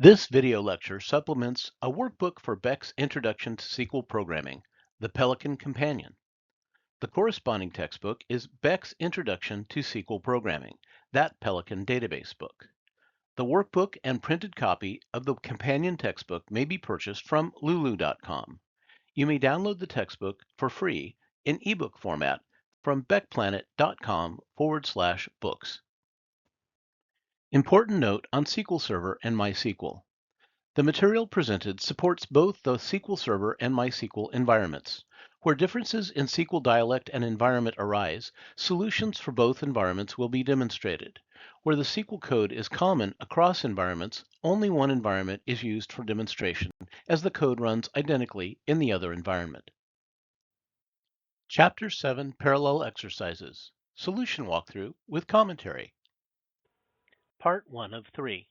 This video lecture supplements a workbook for Beck's Introduction to SQL Programming, the Pelican Companion. The corresponding textbook is Beck's Introduction to SQL Programming, that Pelican database book. The workbook and printed copy of the companion textbook may be purchased from lulu.com. You may download the textbook for free in ebook format from beckplanet.com/books. Important note on SQL Server and MySQL. The material presented supports both the SQL Server and MySQL environments. Where differences in SQL dialect and environment arise, solutions for both environments will be demonstrated. Where the SQL code is common across environments, only one environment is used for demonstration, as the code runs identically in the other environment. Chapter 7 Parallel Exercises Solution Walkthrough with Commentary. Part 1 of 3.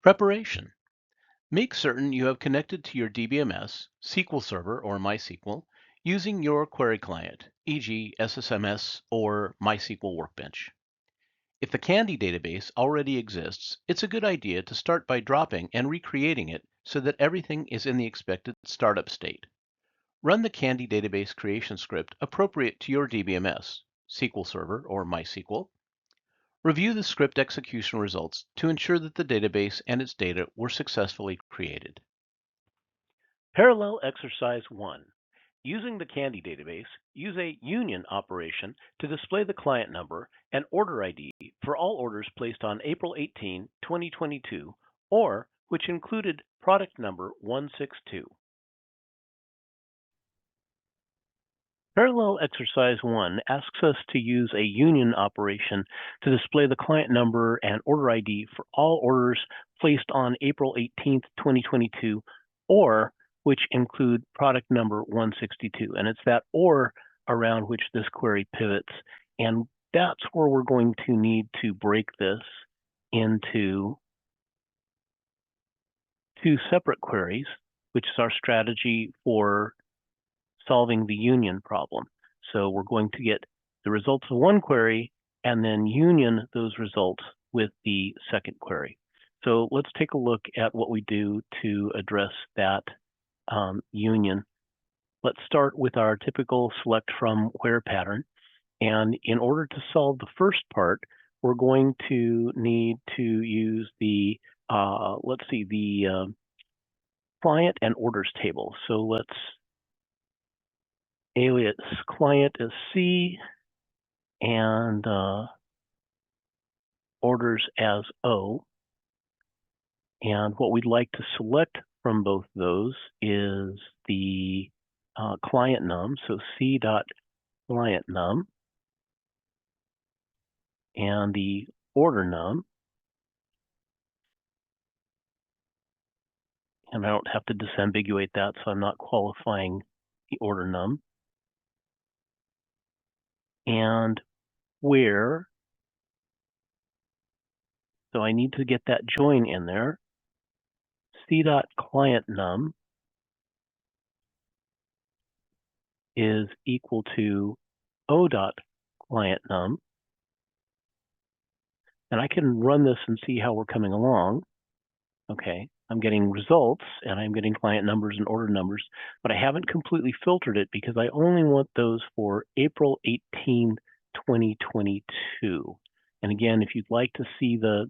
Preparation. Make certain you have connected to your DBMS, SQL Server or MySQL, using your query client, e.g. SSMS or MySQL Workbench. If the Candy database already exists, it's a good idea to start by dropping and recreating it so that everything is in the expected startup state. Run the Candy database creation script appropriate to your DBMS, SQL Server or MySQL. Review the script execution results to ensure that the database and its data were successfully created. Parallel Exercise 1. Using the Candy database, use a union operation to display the client number and order ID for all orders placed on April 18, 2022, or which included product number 162. Parallel Exercise 1 asks us to use a union operation to display the client number and order ID for all orders placed on April 18, 2022, or which include product number 162. And it's that or around which this query pivots. And that's where we're going to need to break this into two separate queries, which is our strategy for solving the union problem. So we're going to get the results of one query and then union those results with the second query. So let's take a look at what we do to address that union. Let's start with our typical select from where pattern. And in order to solve the first part, we're going to need to use the, client and orders table. So let's alias client as C and orders as O. And what we'd like to select from both those is the client num, so C.client num, and the order num. And I don't have to disambiguate that, so I'm not qualifying the order num. And where, so I need to get that join in there, C.client num is equal to O.client num. And I can run this and see how we're coming along. Okay, I'm getting results and I'm getting client numbers and order numbers, but I haven't completely filtered it because I only want those for April 18, 2022. And again, if you'd like to see the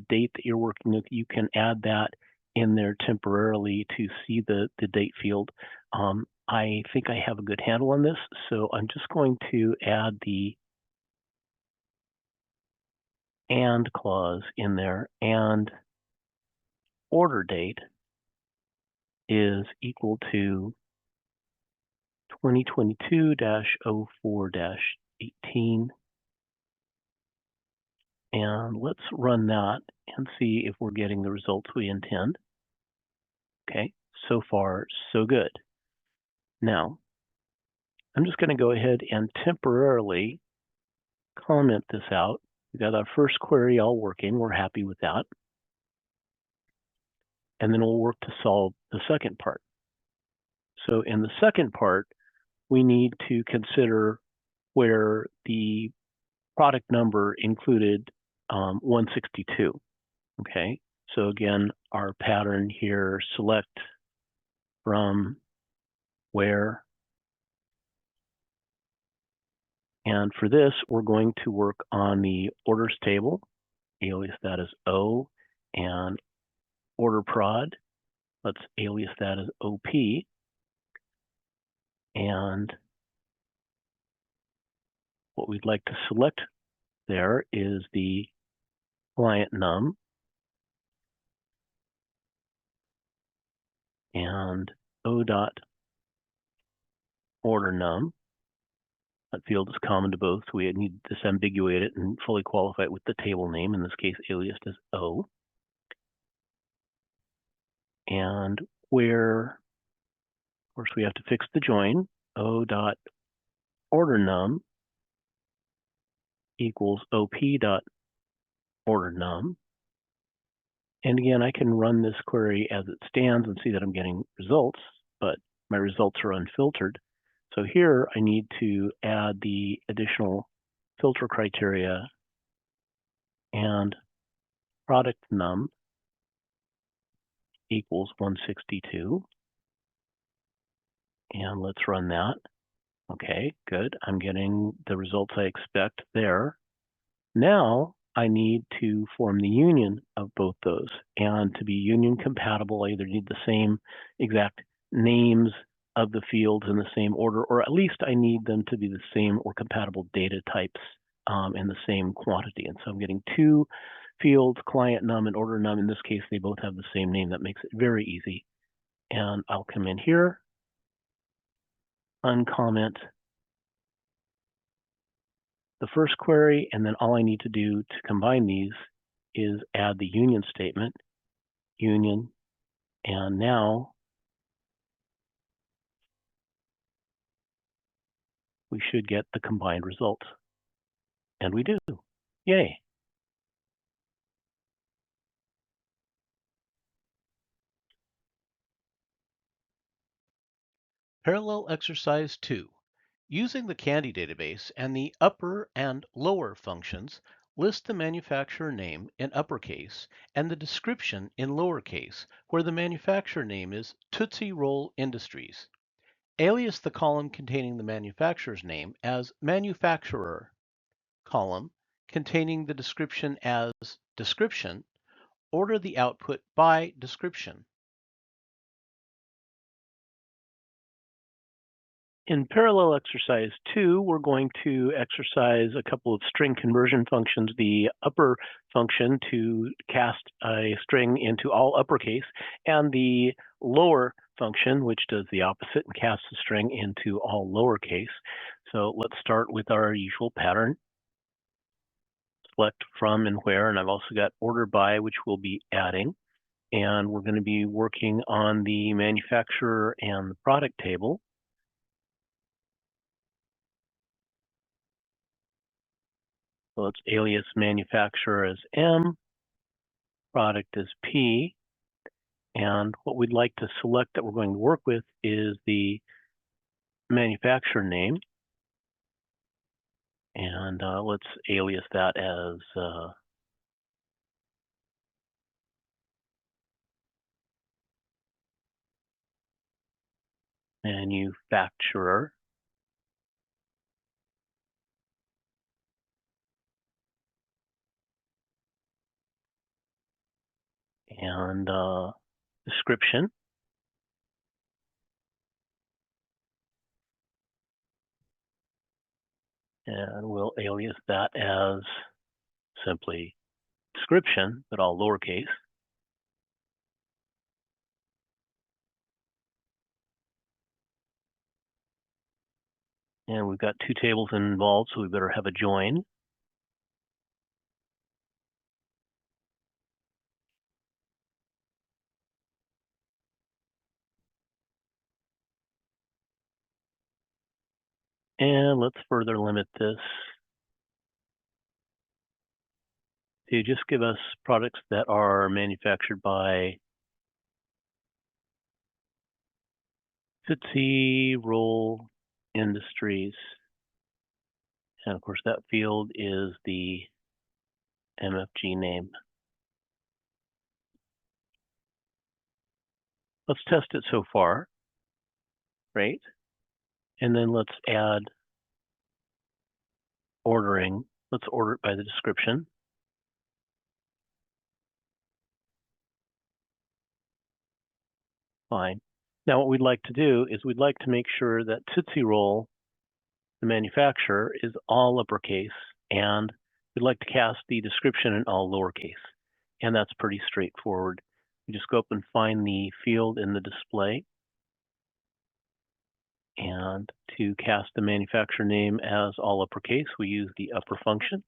date that you're working with, you can add that in there temporarily to see the date field. I think I have a good handle on this, so I'm just going to add the and clause in there, and order date is equal to 2022-04-18. And let's run that and see if we're getting the results we intend. Okay, so far, so good. Now, I'm just going to go ahead and temporarily comment this out. We got our first query all working. We're happy with that. And then we'll work to solve the second part. So in the second part, we need to consider where the product number included 162. Okay, So again, our pattern here, select from where. And for this, we're going to work on the orders table, alias that is O, and order prod. Let's alias that as OP. And what we'd like to select there is the client num and O dot order num. That field is common to both. We need to disambiguate it and fully qualify it with the table name, in this case aliased as O. And where, of course, we have to fix the join, O dot order num equals OP dot order num. And again, I can run this query as it stands and see that I'm getting results, but my results are unfiltered. So here I need to add the additional filter criteria and product num equals 162. And let's run that. Okay, good. I'm getting the results I expect there. Now I need to form the union of both those. And to be union compatible, I either need the same exact names of the fields in the same order, or at least I need them to be the same or compatible data types in the same quantity. And so I'm getting two fields, client num and order num. In this case, they both have the same name. That makes it very easy. And I'll come in here, uncomment the first query, and then all I need to do to combine these is add the union statement, union, and now we should get the combined results. And we do. Yay. Parallel exercise 2. Using the Candy database and the upper and lower functions, list the manufacturer name in uppercase and the description in lowercase, where the manufacturer name is Tootsie Roll Industries. Alias the column containing the manufacturer's name as manufacturer, column containing the description as description, order the output by description. In parallel exercise 2, we're going to exercise a couple of string conversion functions, the upper function to cast a string into all uppercase, and the lower function, which does the opposite and casts a string into all lowercase. So let's start with our usual pattern. Select from and where, and I've also got order by, which we'll be adding. And we're going to be working on the manufacturer and the product table. So let's alias manufacturer as M, product as P, and what we'd like to select that we're going to work with is the manufacturer name, and let's alias that as manufacturer. And description. And we'll alias that as simply description, but all lowercase. And we've got two tables involved, so we better have a join. And let's further limit this to just give us products that are manufactured by Tootsie Roll Industries. And of course, that field is the MFG name. Let's test it so far, right? And then let's add ordering. Let's order it by the description. Fine. Now what we'd like to do is we'd like to make sure that Tootsie Roll, the manufacturer, is all uppercase, and we'd like to cast the description in all lowercase. And that's pretty straightforward. We just go up and find the field in the display. And to cast the manufacturer name as all uppercase, we use the upper function.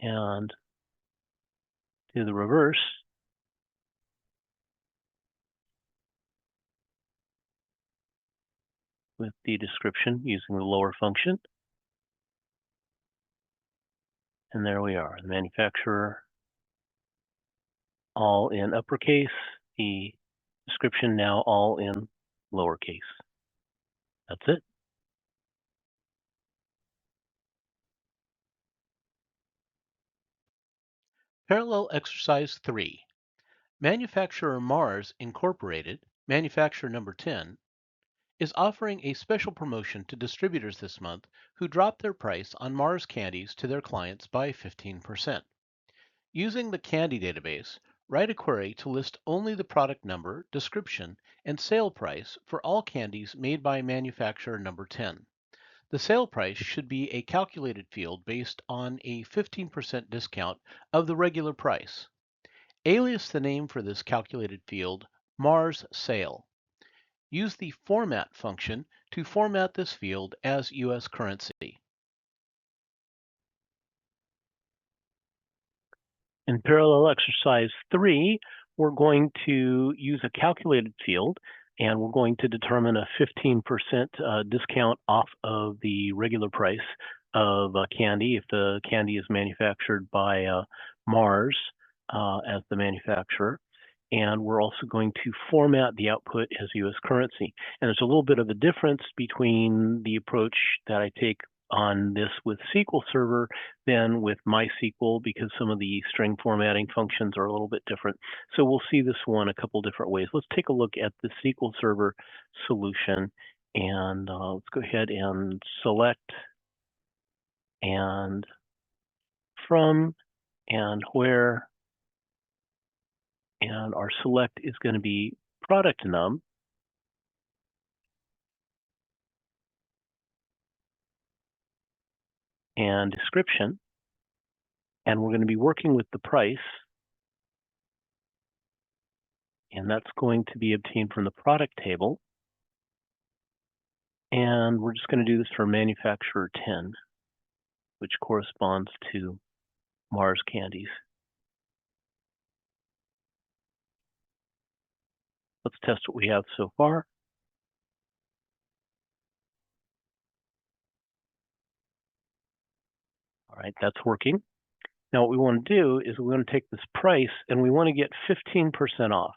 And do the reverse. With the description using the lower function. And there we are, the manufacturer all in uppercase, the description now all in lowercase. That's it. Parallel exercise 3. Manufacturer Mars Incorporated, manufacturer number 10, is offering a special promotion to distributors this month who drop their price on Mars candies to their clients by 15%. Using the candy database, write a query to list only the product number, description, and sale price for all candies made by manufacturer number 10. The sale price should be a calculated field based on a 15% discount of the regular price. Alias the name for this calculated field, Mars Sale. Use the format function to format this field as US currency. In parallel exercise 3, we're going to use a calculated field, and we're going to determine a 15% discount off of the regular price of candy if the candy is manufactured by Mars as the manufacturer. And we're also going to format the output as US currency. And there's a little bit of a difference between the approach that I take on this with SQL Server than with MySQL, because some of the string formatting functions are a little bit different. So we'll see this one a couple different ways. Let's take a look at the SQL Server solution, and let's go ahead and select and from and where, and our select is going to be product num. And description, and we're going to be working with the price, and that's going to be obtained from the product table. And we're just going to do this for manufacturer 10, which corresponds to Mars candies. Let's test what we have so far. All right, that's working. Now what we want to do is we want to take this price and we want to get 15% off.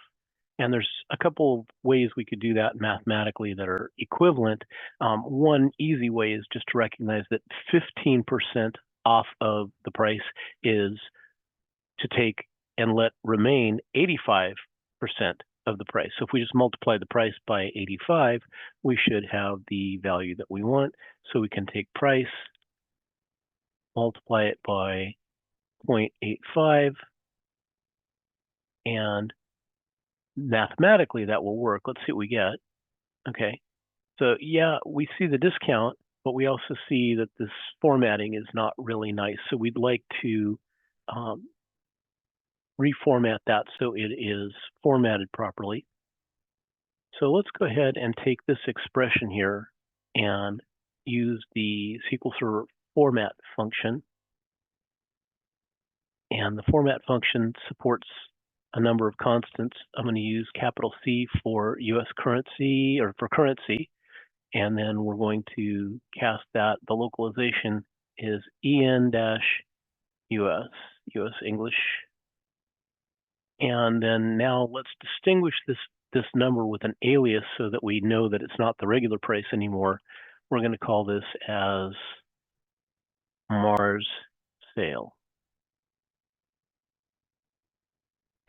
And there's a couple of ways we could do that mathematically that are equivalent. One easy way is just to recognize that 15% off of the price is to take and let remain 85% of the price. So if we just multiply the price by 85, we should have the value that we want. So we can take price, multiply it by 0.85, and mathematically that will work. Let's see what we get. Okay, so yeah, we see the discount, but we also see that this formatting is not really nice. So we'd like to reformat that so it is formatted properly. So let's go ahead and take this expression here and use the SQL Server format function. And the format function supports a number of constants. I'm going to use capital C for US currency, or for currency, and then we're going to cast that. The localization is EN-US, US English. And then now let's distinguish this number with an alias so that we know that it's not the regular price anymore. We're going to call this as Mars Sale.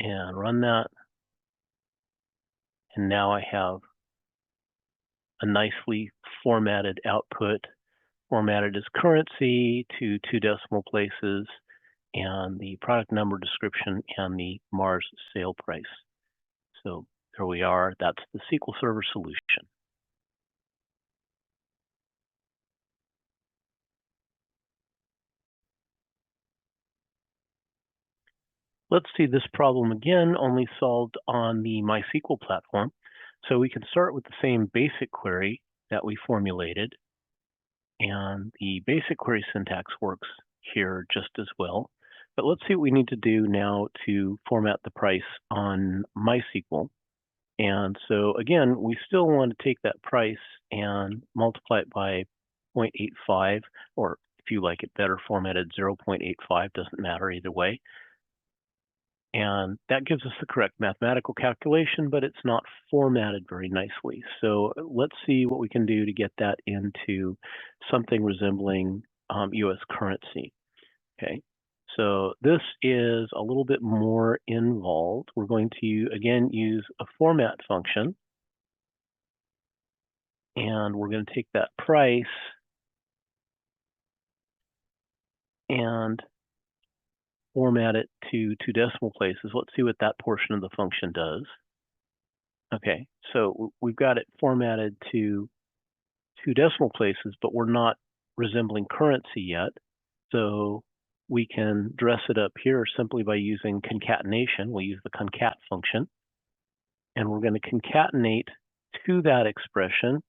and run that. And now I have a nicely formatted output, formatted as currency to 2 decimal places, and the product number description and the Mars sale price. So there we are. That's the SQL Server solution. Let's see this problem again, only solved on the MySQL platform. So we can start with the same basic query that we formulated. And the basic query syntax works here just as well. But let's see what we need to do now to format the price on MySQL. And so again, we still want to take that price and multiply it by 0.85, or if you like it better, formatted 0.85, doesn't matter either way. And that gives us the correct mathematical calculation, but it's not formatted very nicely. So let's see what we can do to get that into something resembling US currency. Okay, so this is a little bit more involved. We're going to, again, use a format function. And we're going to take that price and format it to 2 decimal places. Let's see what that portion of the function does. Okay, so we've got it formatted to 2 decimal places, but we're not resembling currency yet. So we can dress it up here simply by using concatenation. We'll use the concat function. And we're going to concatenate to that expression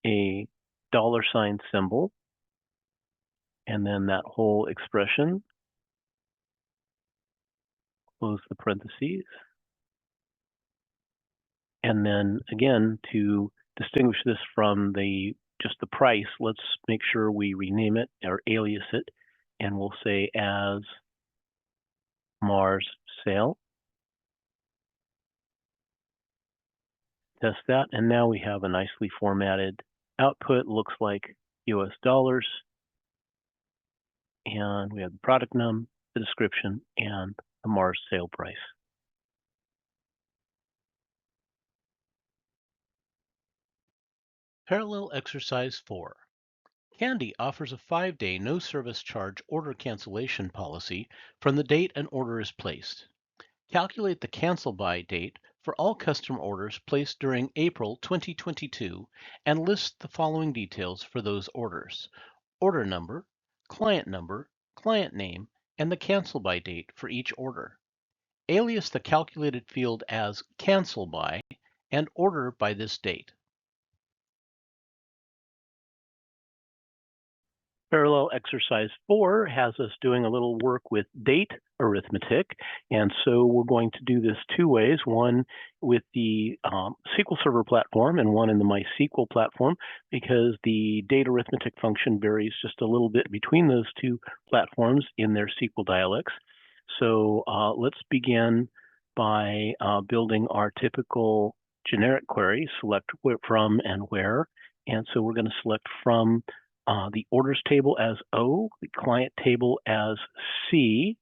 a $ symbol, and then that whole expression, close the parentheses. And then again, to distinguish this from just the price, let's make sure we rename it or alias it, and we'll say as Mars sale. Test that, and now we have a nicely formatted output. Looks like US dollars, and we have the product num, the description, and the Mars sale price. Parallel exercise 4. Candy offers a 5-day no service charge order cancellation policy from the date an order is placed. Calculate the cancel by date for all custom orders placed during April 2022 and list the following details for those orders: order number, client name, and the cancel by date for each order. Alias the calculated field as cancel by and order by this date. Parallel exercise 4 has us doing a little work with date arithmetic. And so we're going to do this 2 ways, one with the SQL Server platform and one in the MySQL platform, because the date arithmetic function varies just a little bit between those 2 platforms in their SQL dialects. So let's begin by building our typical generic query, select from and where. And so we're going to select from the orders table as O, the client table as C,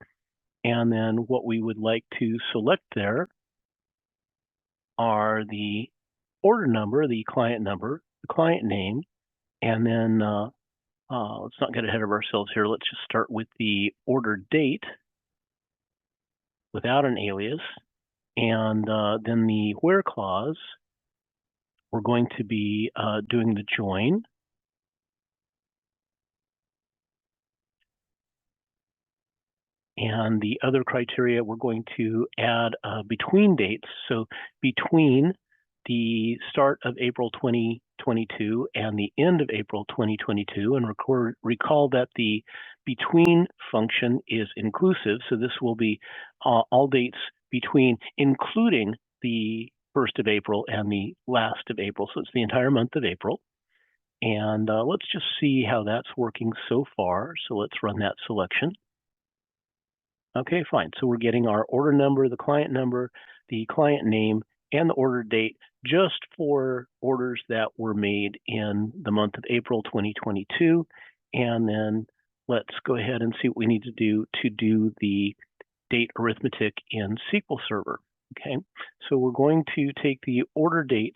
and then what we would like to select there are the order number, the client name, and then let's not get ahead of ourselves here. Let's just start with the order date without an alias, and then the where clause, we're going to be doing the join. And the other criteria, we're going to add between dates. So between the start of April 2022 and the end of April 2022, and recall that the between function is inclusive. So this will be all dates between, including the 1st of April and the last of April. So it's the entire month of April. And let's just see how that's working so far. So let's run that selection. Okay, fine. So we're getting our order number, the client name, and the order date just for orders that were made in the month of April 2022. And then let's go ahead and see what we need to do the date arithmetic in SQL Server. Okay, so we're going to take the order date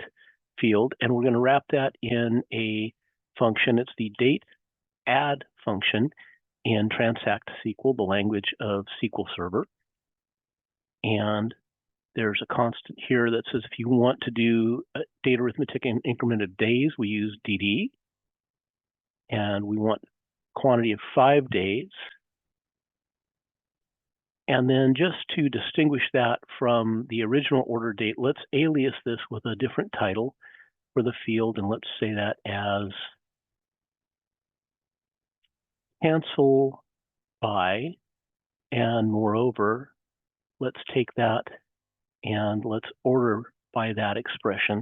field and we're going to wrap that in a function. It's the date add function in Transact SQL, the language of SQL Server. And there's a constant here that says if you want to do date arithmetic in increment of days, we use DD. And we want quantity of 5 days. And then just to distinguish that from the original order date, let's alias this with a different title for the field, and let's say that as cancel by, and moreover, let's take that and let's order by that expression.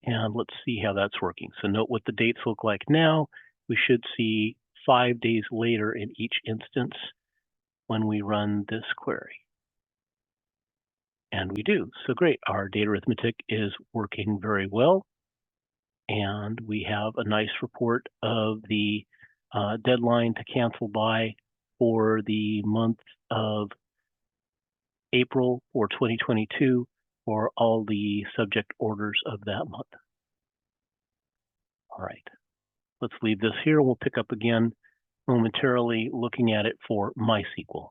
And let's see how that's working. So note what the dates look like now. We should see 5 days later in each instance when we run this query. And we do. So great. Our data arithmetic is working very well. And we have a nice report of the deadline to cancel by for the month of April for 2022 for all the subject orders of that month. All right. Let's leave this here. We'll pick up again momentarily looking at it for MySQL.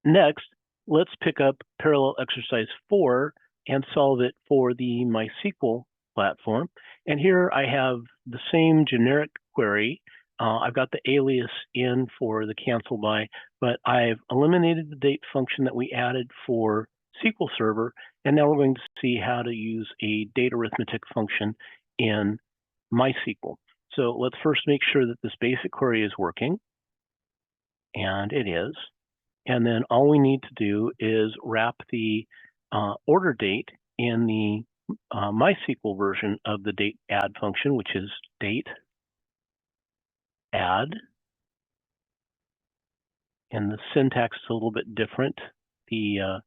Next, let's pick up parallel exercise 4 and solve it for the MySQL platform. And here I have the same generic query. I've got the alias in for the cancel by, but I've eliminated the date function that we added for SQL Server, and now we're going to see how to use a date arithmetic function in MySQL. So let's first make sure that this basic query is working, and it is. And then all we need to do is wrap the order date in the MySQL version of the date add function, which is date add. And the syntax is a little bit different. The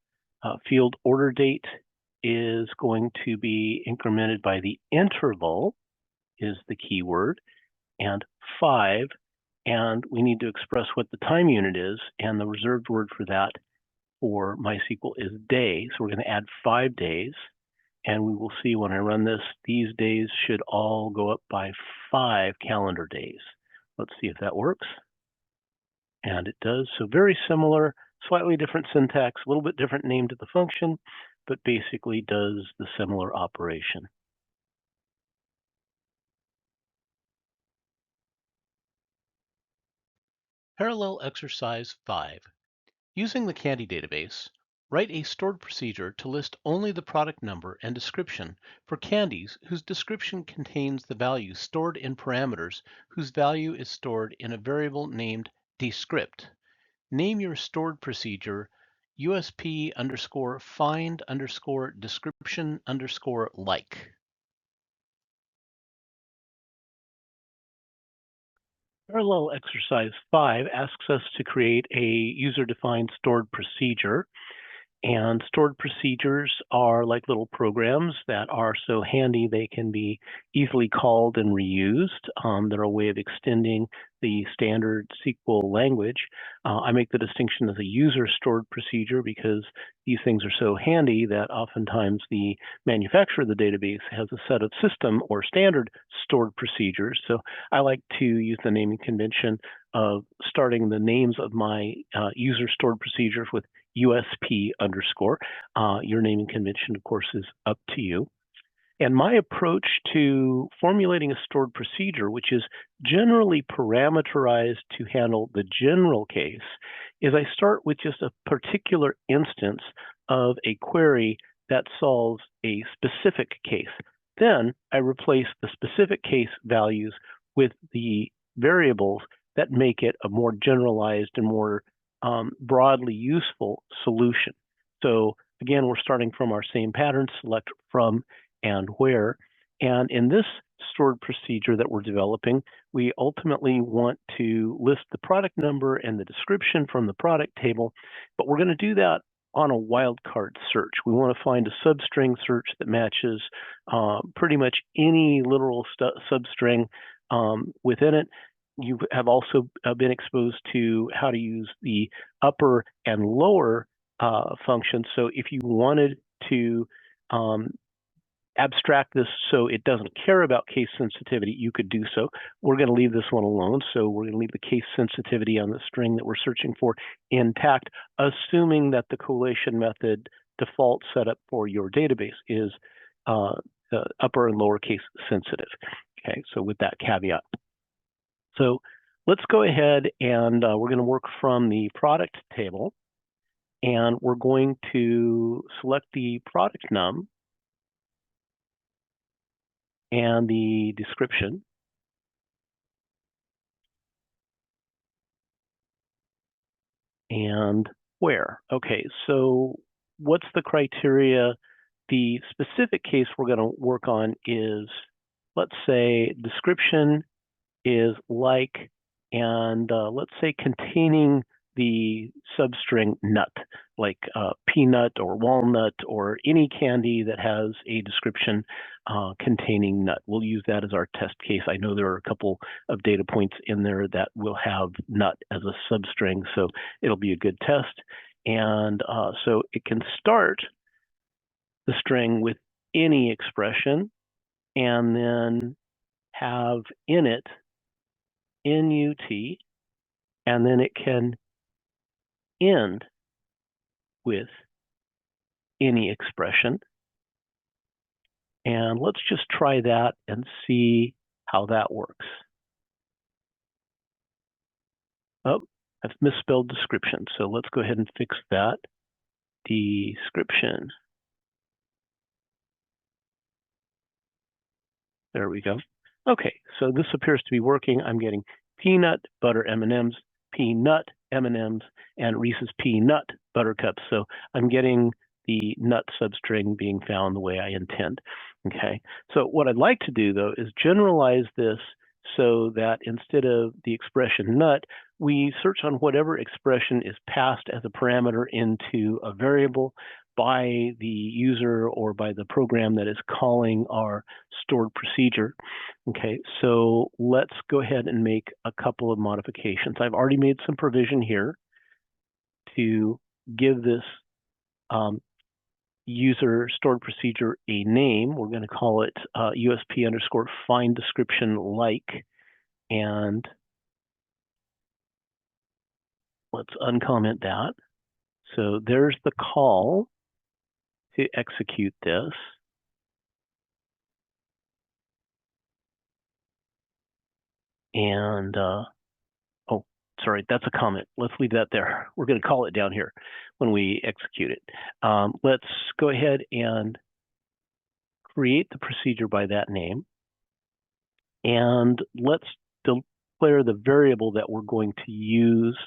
field order date is going to be incremented by the interval, is the keyword, and 5. And we need to express what the time unit is, and the reserved word for that for MySQL is day. So we're going to add 5 days, and we will see when I run this, these days should all go up by 5 calendar days. Let's see if that works. And it does. So very similar, slightly different syntax, a little bit different name to the function, but basically does the similar operation. Parallel exercise 5. Using the Candy database, write a stored procedure to list only the product number and description for candies whose description contains the value stored in parameters whose value is stored in a variable named descript. Name your stored procedure USP underscore find underscore description underscore like. Parallel exercise 5 asks us to create a user-defined stored procedure. And stored procedures are like little programs that are so handy they can be easily called and reused. They're a way of extending the standard SQL language. I make the distinction as a user stored procedure because these things are so handy that oftentimes the manufacturer of the database has a set of system or standard stored procedures. So I like to use the naming convention of starting the names of my user stored procedures with USP underscore. Your naming convention, of course, is up to you. And my approach to formulating a stored procedure, which is generally parameterized to handle the general case, is I start with just a particular instance of a query that solves a specific case. Then I replace the specific case values with the variables that make it a more generalized and more broadly useful solution. So again, we're starting from our same pattern, select from and where. And in this stored procedure that we're developing, we ultimately want to list the product number and the description from the product table, but we're going to do that on a wildcard search. We want to find a substring search that matches pretty much any literal substring within it. You have also been exposed to how to use the upper and lower functions. So if you wanted to abstract this so it doesn't care about case sensitivity, you could do so. We're going to leave this one alone. So we're going to leave the case sensitivity on the string that we're searching for intact, assuming that the collation method default setup for your database is upper and lower case sensitive. Okay, so with that caveat. So let's go ahead and we're going to work from the product table, and we're going to select the product num and the description. And where? Okay, so what's the criteria? The specific case we're going to work on is, let's say, description is like, and let's say containing the substring nut, like peanut or walnut or any candy that has a description containing nut. We'll use that as our test case. I know there are a couple of data points in there that will have nut as a substring, so it'll be a good test. And so it can start the string with any expression and then have in it NUT, and then it can end with any expression. And let's just try that and see how that works. Oh, I've misspelled description, so let's go ahead and fix that. Description. There we go. Okay, so this appears to be working. I'm getting peanut butter M&Ms, peanut M&Ms, and Reese's peanut buttercups. So I'm getting the nut substring being found the way I intend. Okay, so what I'd like to do though is generalize this so that instead of the expression nut, we search on whatever expression is passed as a parameter into a variable by the user or by the program that is calling our stored procedure. Okay, so let's go ahead and make a couple of modifications. I've already made some provision here to give this user stored procedure a name. We're going to call it USP underscore find description like, and let's uncomment that. So there's the call to execute this. And, oh, sorry, that's a comment. Let's leave that there. We're going to call it down here when we execute it. Let's go ahead and create the procedure by that name. And let's declare the variable that we're going to use.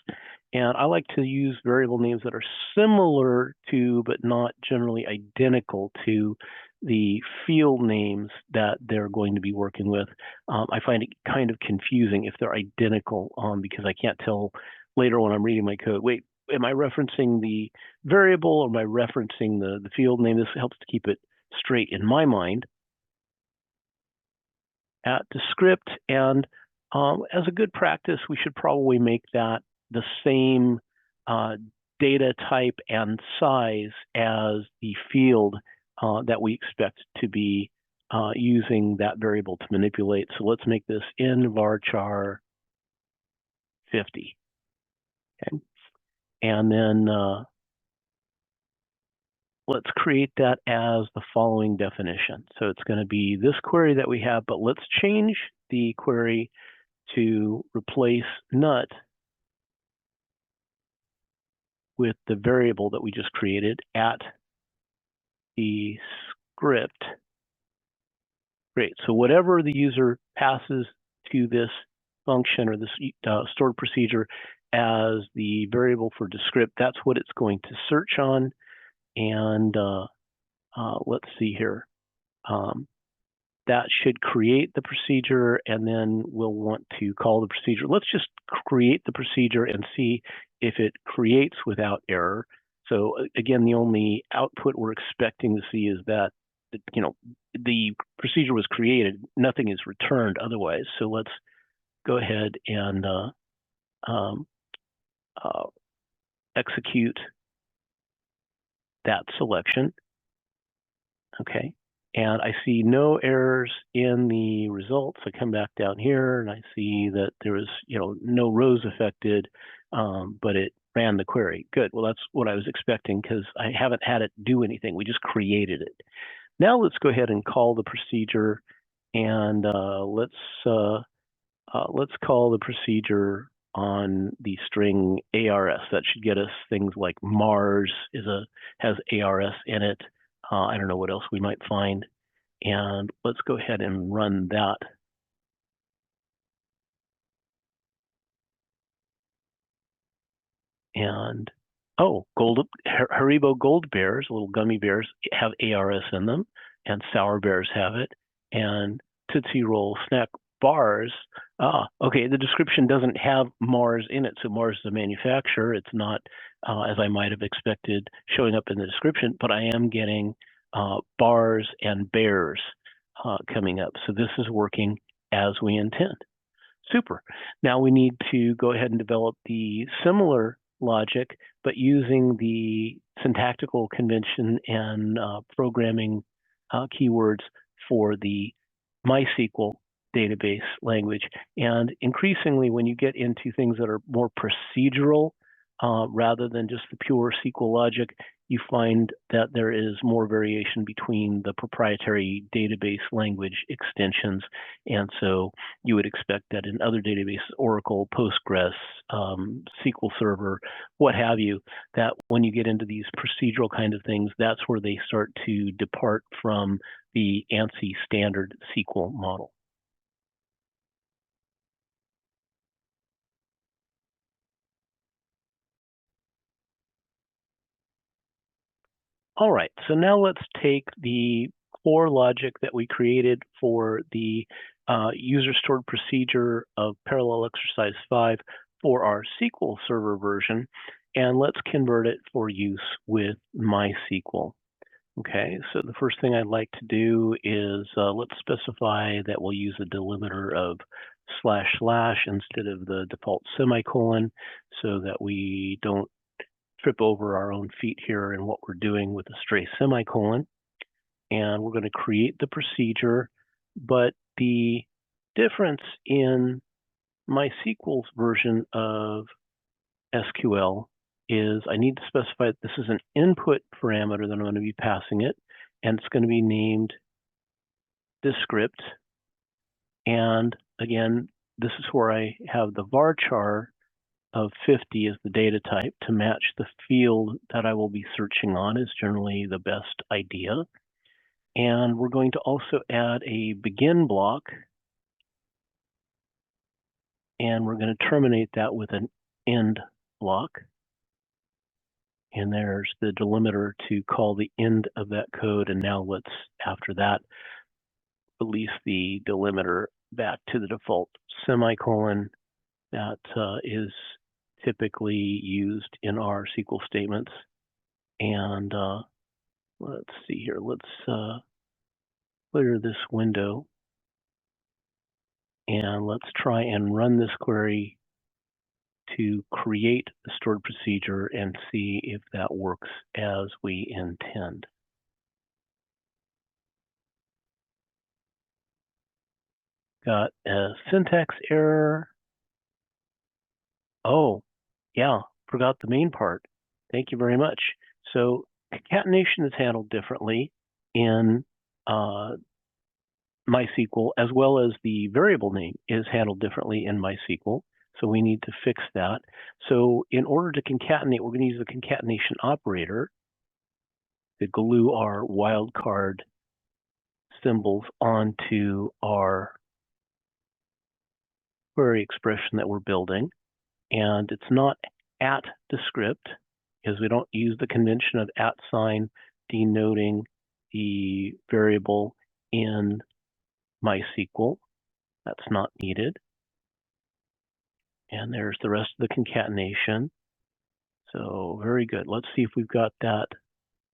And I like to use variable names that are similar to, but not generally identical to, the field names that they're going to be working with. I find it kind of confusing if they're identical because I can't tell later when I'm reading my code, wait, am I referencing the variable or am I referencing the field name? This helps to keep it straight in my mind. At Descript, and as a good practice, we should probably make that the same data type and size as the field that we expect to be using that variable to manipulate. So let's make this in varchar 50. Okay, and then let's create that as the following definition. So it's going to be this query that we have, but let's change the query to replace nut with the variable that we just created at the script. Great, so whatever the user passes to this function or this stored procedure as the variable for descript, that's what it's going to search on. And let's see here. That should create the procedure, and then we'll want to call the procedure. Let's just create the procedure and see if it creates without error. So again, the only output we're expecting to see is that, you know, the procedure was created, nothing is returned otherwise. So let's go ahead and execute that selection. Okay, and I see no errors in the results. I come back down here and I see that there was, you know, no rows affected, but it ran the query. Good. Well, that's what I was expecting because I haven't had it do anything. We just created it. Now let's go ahead and call the procedure, and let's call the procedure on the string ARS. That should get us things like Mars has ARS in it. I don't know what else we might find. And let's go ahead and run that. And oh, Haribo Gold Bears, little gummy bears, have ARS in them, and Sour Bears have it, and Tootsie Roll snack bars. Okay, the description doesn't have Mars in it, so Mars is a manufacturer. It's not, as I might have expected, showing up in the description, but I am getting bars and bears coming up. So this is working as we intend. Super. Now we need to go ahead and develop the similar logic, but using the syntactical convention and programming keywords for the MySQL database language. And increasingly, when you get into things that are more procedural rather than just the pure SQL logic, you find that there is more variation between the proprietary database language extensions. And so you would expect that in other databases, Oracle, Postgres, SQL Server, what have you, that when you get into these procedural kind of things, that's where they start to depart from the ANSI standard SQL model. All right, so now let's take the core logic that we created for the user stored procedure of Parallel Exercise 5 for our SQL Server version, and let's convert it for use with MySQL. Okay, so the first thing I'd like to do is let's specify that we'll use a delimiter of // instead of the default semicolon so that we don't trip over our own feet here in what we're doing with a stray semicolon. And we're going to create the procedure, but the difference in MySQL's version of SQL is I need to specify that this is an input parameter that I'm going to be passing it, and it's going to be named Descript. And again, this is where I have the varchar of 50 as the data type to match the field that I will be searching on is generally the best idea. And we're going to also add a begin block, and we're going to terminate that with an end block. And there's the delimiter to call the end of that code. And now let's, after that, release the delimiter back to the default semicolon that is typically used in our SQL statements. And let's see here, let's clear this window. And let's try and run this query to create the stored procedure and see if that works as we intend. Got a syntax error. Oh, yeah, forgot the main part. Thank you very much. So concatenation is handled differently in MySQL, as well as the variable name is handled differently in MySQL. So we need to fix that. So in order to concatenate, we're going to use the concatenation operator to glue our wildcard symbols onto our query expression that we're building. And it's not at Descript, because we don't use the convention of @ sign denoting the variable in MySQL. That's not needed. And there's the rest of the concatenation. So very good. Let's see if we've got that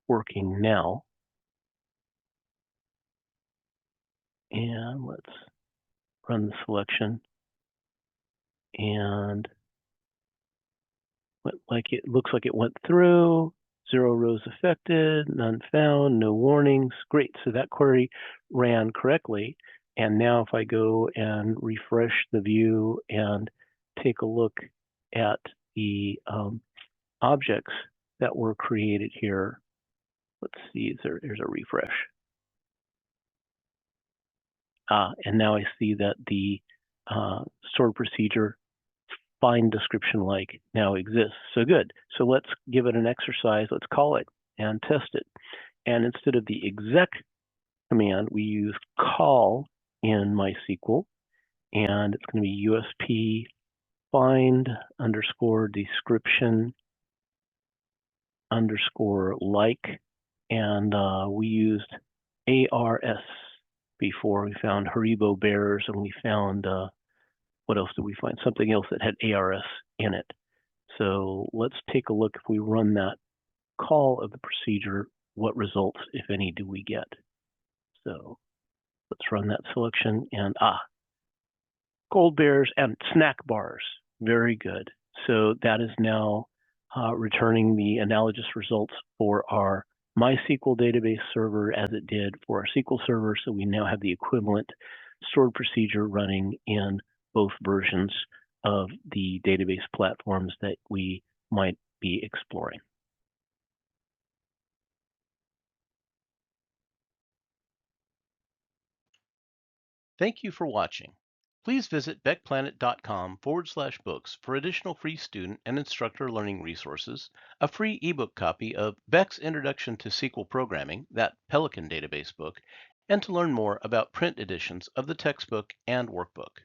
working now. And let's run the selection. And it looks like it went through. 0 rows affected, none found, no warnings. Great, so that query ran correctly. And now if I go and refresh the view and take a look at the objects that were created here, let's see, there's a refresh. And now I see that the stored procedure find description like now exists. So good. So let's give it an exercise. Let's call it and test it. And instead of the exec command, we use call in MySQL. And it's going to be USP find underscore description underscore like. And we used ARS before. We found Haribo bears, and we found what else did we find? Something else that had ARS in it. So let's take a look. If we run that call of the procedure, what results, if any, do we get? So let's run that selection, and gold bears and snack bars. Very good. So that is now returning the analogous results for our MySQL database server as it did for our SQL server. So we now have the equivalent stored procedure running in both versions of the database platforms that we might be exploring. Thank you for watching. Please visit beckplanet.com/books for additional free student and instructor learning resources, a free ebook copy of Beck's Introduction to SQL Programming, that Pelican database book, and to learn more about print editions of the textbook and workbook.